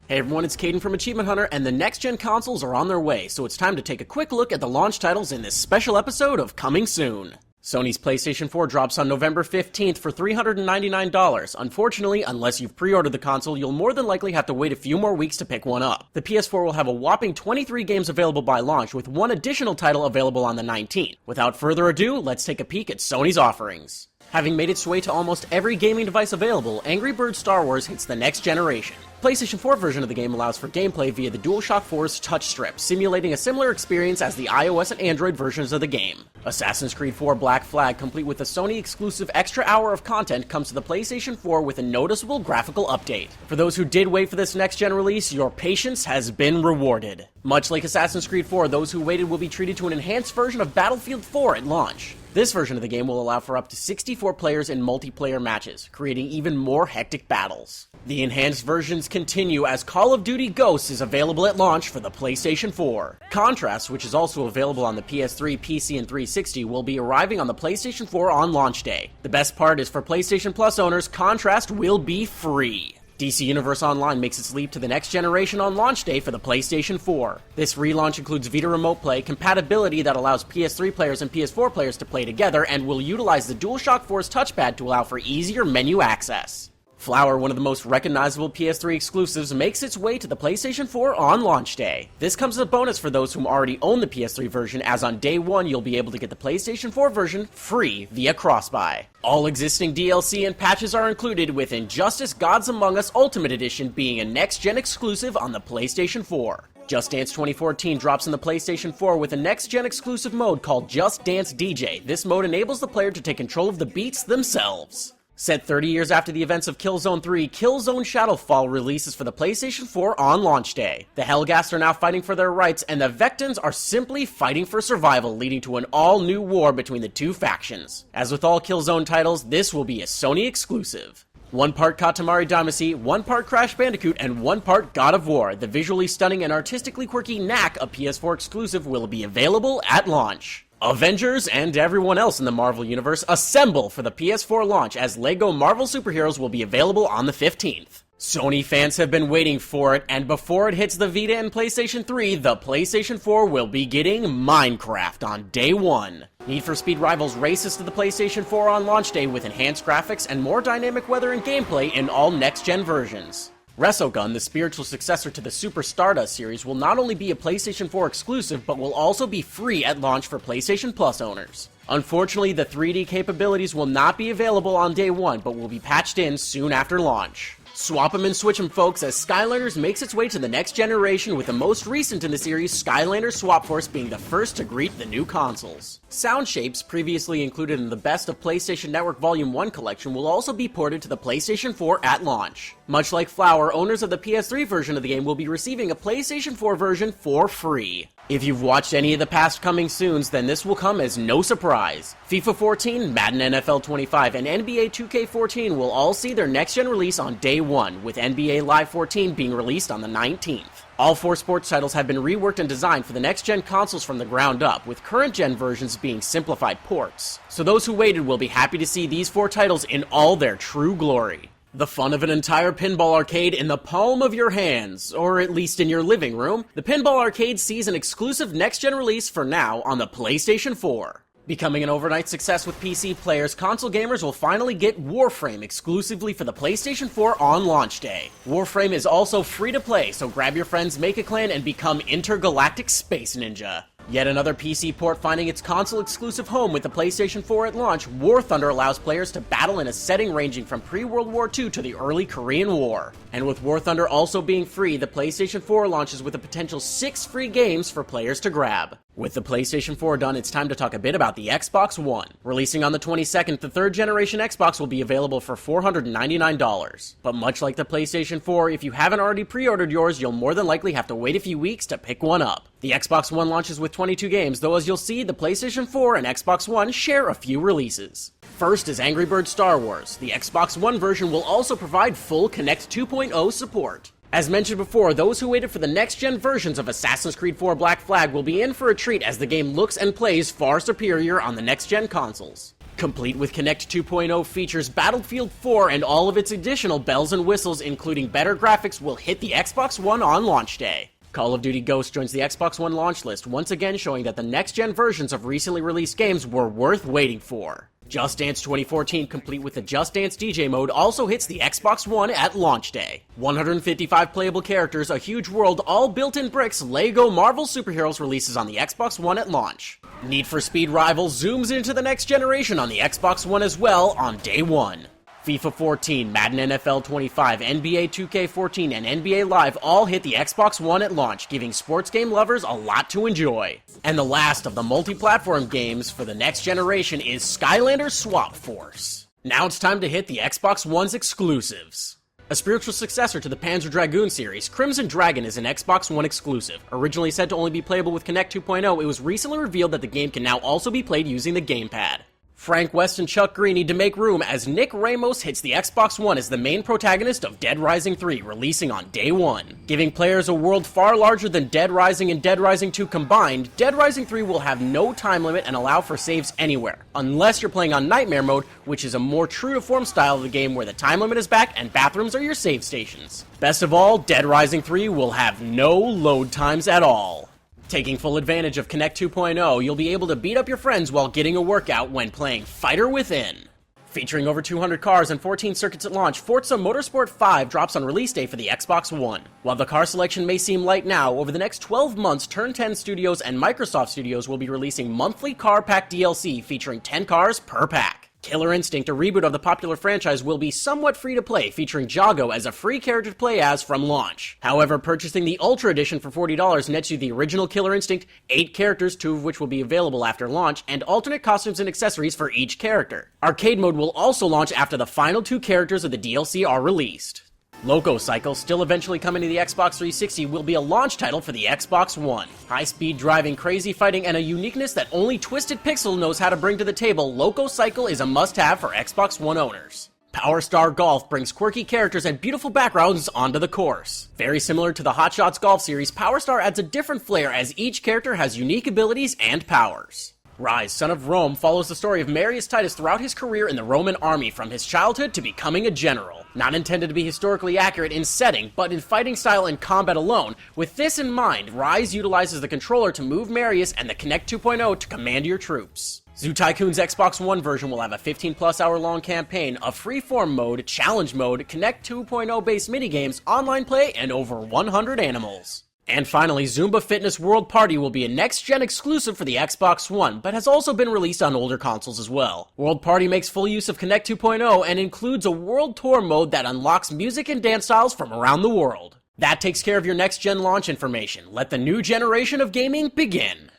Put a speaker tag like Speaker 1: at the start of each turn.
Speaker 1: Hey everyone, it's Caden from Achievement Hunter, and the next-gen consoles are on their way, so it's time to take a quick look at the launch titles in this special episode of Coming Soon. Sony's PlayStation 4 drops on November 15th for $399. Unfortunately, unless you've pre-ordered the console, you'll more than likely have to wait a few more weeks to pick one up. The PS4 will have a whopping 23 games available by launch, with one additional title available on the 19th. Without further ado, let's take a peek at Sony's offerings. Having made its way to almost every gaming device available, Angry Birds Star Wars hits the next generation. The PlayStation 4 version of the game allows for gameplay via the DualShock 4's touch strip, simulating a similar experience as the iOS and Android versions of the game. Assassin's Creed 4 Black Flag, complete with a Sony-exclusive extra hour of content, comes to the PlayStation 4 with a noticeable graphical update. For those who did wait for this next-gen release, your patience has been rewarded. Much like Assassin's Creed 4, those who waited will be treated to an enhanced version of Battlefield 4 at launch. This version of the game will allow for up to 64 players in multiplayer matches, creating even more hectic battles. The enhanced versions continue as Call of Duty Ghosts is available at launch for the PlayStation 4. Contrast, which is also available on the PS3, PC, and 360, will be arriving on the PlayStation 4 on launch day. The best part is for PlayStation Plus owners, Contrast will be free. DC Universe Online makes its leap to the next generation on launch day for the PlayStation 4. This relaunch includes Vita Remote Play, compatibility that allows PS3 players and PS4 players to play together, and will utilize the DualShock 4's touchpad to allow for easier menu access. Flower, one of the most recognizable PS3 exclusives, makes its way to the PlayStation 4 on launch day. This comes as a bonus for those who already own the PS3 version, as on day one you'll be able to get the PlayStation 4 version free via cross-buy. All existing DLC and patches are included, with Injustice Gods Among Us Ultimate Edition being a next-gen exclusive on the PlayStation 4. Just Dance 2014 drops in the PlayStation 4 with a next-gen exclusive mode called Just Dance DJ. This mode enables the player to take control of the beats themselves. Set 30 years after the events of Killzone 3, Killzone Shadowfall releases for the PlayStation 4 on launch day. The Helghast are now fighting for their rights, and the Vectans are simply fighting for survival, leading to an all-new war between the two factions. As with all Killzone titles, this will be a Sony exclusive. 1 part Katamari Damacy, 1 part Crash Bandicoot, and 1 part God of War. The visually stunning and artistically quirky Knack, a PS4 exclusive, will be available at launch. Avengers and everyone else in the Marvel Universe assemble for the PS4 launch, as LEGO Marvel Superheroes will be available on the 15th. Sony fans have been waiting for it, and before it hits the Vita and PlayStation 3, the PlayStation 4 will be getting Minecraft on day one. Need for Speed Rivals races to the PlayStation 4 on launch day with enhanced graphics and more dynamic weather and gameplay in all next-gen versions. Resogun, the spiritual successor to the Super Stardust series, will not only be a PlayStation 4 exclusive, but will also be free at launch for PlayStation Plus owners. Unfortunately, the 3D capabilities will not be available on day one, but will be patched in soon after launch. Swap 'em and switch 'em, folks, as Skylanders makes its way to the next generation, with the most recent in the series, Skylanders Swap Force, being the first to greet the new consoles. Sound Shapes, previously included in the Best of PlayStation Network Volume 1 collection, will also be ported to the PlayStation 4 at launch. Much like Flower, owners of the PS3 version of the game will be receiving a PlayStation 4 version for free. If you've watched any of the past Coming Soons, then this will come as no surprise. FIFA 14, Madden NFL 25, and NBA 2K14 will all see their next-gen release on day one, with NBA Live 14 being released on the 19th. All 4 sports titles have been reworked and designed for the next-gen consoles from the ground up, with current-gen versions being simplified ports. So those who waited will be happy to see these 4 titles in all their true glory. The fun of an entire pinball arcade in the palm of your hands, or at least in your living room. The Pinball Arcade sees an exclusive next-gen release for now on the PlayStation 4. Becoming an overnight success with PC players, console gamers will finally get WARFRAME exclusively for the PlayStation 4 on launch day. WARFRAME is also free to play, so grab your friends, make a clan, and become Intergalactic Space Ninja. Yet another PC port finding its console-exclusive home with the PlayStation 4 at launch, War Thunder allows players to battle in a setting ranging from pre-World War II to the early Korean War. And with War Thunder also being free, the PlayStation 4 launches with a potential 6 free games for players to grab. With the PlayStation 4 done, it's time to talk a bit about the Xbox One. Releasing on the 22nd, the 3rd generation Xbox will be available for $499. But much like the PlayStation 4, if you haven't already pre-ordered yours, you'll more than likely have to wait a few weeks to pick one up. The Xbox One launches with 22 games, though as you'll see, the PlayStation 4 and Xbox One share a few releases. First is Angry Birds Star Wars. The Xbox One version will also provide full Kinect 2.0 support. As mentioned before, those who waited for the next-gen versions of Assassin's Creed 4 Black Flag will be in for a treat, as the game looks and plays far superior on the next-gen consoles. Complete with Kinect 2.0 features, Battlefield 4 and all of its additional bells and whistles, including better graphics, will hit the Xbox One on launch day. Call of Duty Ghosts joins the Xbox One launch list, once again showing that the next-gen versions of recently released games were worth waiting for. Just Dance 2014, complete with the Just Dance DJ mode, also hits the Xbox One at launch day. 155 playable characters, a huge world, all built in bricks, LEGO Marvel Superheroes releases on the Xbox One at launch. Need for Speed Rivals zooms into the next generation on the Xbox One as well on day one. FIFA 14, Madden NFL 25, NBA 2K14, and NBA Live all hit the Xbox One at launch, giving sports game lovers a lot to enjoy. And the last of the multi-platform games for the next generation is Skylanders Swap Force. Now it's time to hit the Xbox One's exclusives. A spiritual successor to the Panzer Dragoon series, Crimson Dragon is an Xbox One exclusive. Originally said to only be playable with Kinect 2.0, it was recently revealed that the game can now also be played using the gamepad. Frank West and Chuck Green need to make room as Nick Ramos hits the Xbox One as the main protagonist of Dead Rising 3, releasing on day one. Giving players a world far larger than Dead Rising and Dead Rising 2 combined, Dead Rising 3 will have no time limit and allow for saves anywhere, unless you're playing on Nightmare Mode, which is a more true-to-form style of the game where the time limit is back and bathrooms are your save stations. Best of all, Dead Rising 3 will have no load times at all. Taking full advantage of Kinect 2.0, you'll be able to beat up your friends while getting a workout when playing Fighter Within. Featuring over 200 cars and 14 circuits at launch, Forza Motorsport 5 drops on release day for the Xbox One. While the car selection may seem light now, over the next 12 months, Turn 10 Studios and Microsoft Studios will be releasing monthly car pack DLC featuring 10 cars per pack. Killer Instinct, a reboot of the popular franchise, will be somewhat free to play, featuring Jago as a free character to play as from launch. However, purchasing the Ultra Edition for $40 nets you the original Killer Instinct, 8 characters, 2 of which will be available after launch, and alternate costumes and accessories for each character. Arcade mode will also launch after the final 2 characters of the DLC are released. Loco Cycle, still eventually coming to the Xbox 360, will be a launch title for the Xbox One. High-speed driving, crazy fighting, and a uniqueness that only Twisted Pixel knows how to bring to the table, Loco Cycle is a must-have for Xbox One owners. Power Star Golf brings quirky characters and beautiful backgrounds onto the course. Very similar to the Hot Shots Golf series, Power Star adds a different flair as each character has unique abilities and powers. RYSE, Son of Rome, follows the story of Marius Titus throughout his career in the Roman army, from his childhood to becoming a general. Not intended to be historically accurate in setting, but in fighting style and combat alone. With this in mind, RYSE utilizes the controller to move Marius and the Kinect 2.0 to command your troops. Zoo Tycoon's Xbox One version will have a 15-plus hour long campaign, a freeform mode, challenge mode, Kinect 2.0 based minigames, online play, and over 100 animals. And finally, Zumba Fitness World Party will be a next-gen exclusive for the Xbox One, but has also been released on older consoles as well. World Party makes full use of Kinect 2.0 and includes a world tour mode that unlocks music and dance styles from around the world. That takes care of your next-gen launch information. Let the new generation of gaming begin!